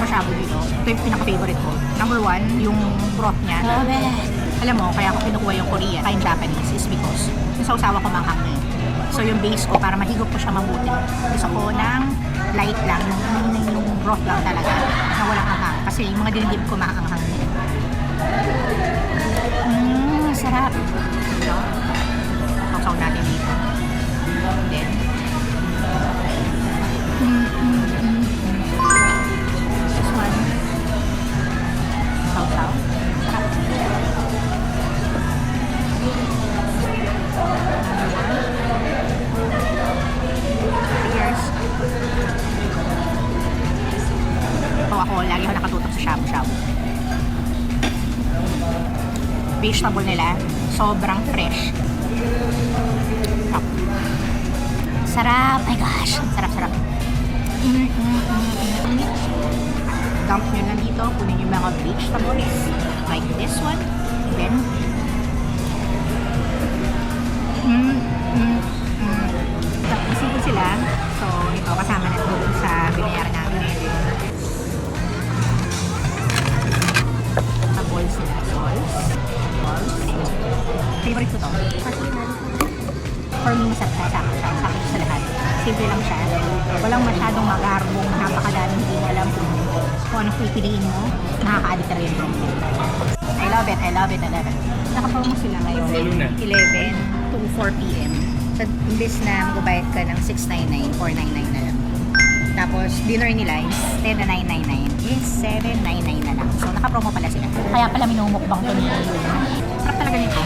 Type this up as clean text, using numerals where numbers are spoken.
shabu-shabu dito. Ito yung pinaka-favorite ko. Number one, yung broth niya. Grabe. Alam mo, kaya ako kinukuha yung Korean, kain Japanese is because yung sausawa ko manghang na yun. So yung base ko, para mahigop ko siya mabuti. Gusto ko ng light lang, yung broth lang talaga, na walang anghang. Kasi yung mga dinidip ko maanghang. Sarap. No? Sausaw natin dito. Then, this one. Sausaw. Sarap. Cheers. Ito ako, lagi ako nakatutok sa shabu-shabu. Vegetable nila, sobrang fresh. Sarap. My gosh. Sarap. Dump nyo lang dito. Kunin yung mga vegetables. Like this one. Then, isipin sila. So, ito kasama na doon sa binayaran namin. Sa balls nila. Balls. Favorite ko to. For me, masarap sa akin. Sa lahat. Simple lang siya. Walang masyadong magarbong, napakadaming hindi mo alam kung anong pipiliin mo. Nakaka-addict na rin yung promo. I love it. Naka-promo sila ngayon. 11 to 4 p.m. So, imbis na magbabayad ka ng 699, 499 na lang. Tapos, dinner nila is 10 na 999 is 799 na lang. So, naka-promo pala sila. Kaya pala minumukbang to nito. Sarap talaga nito.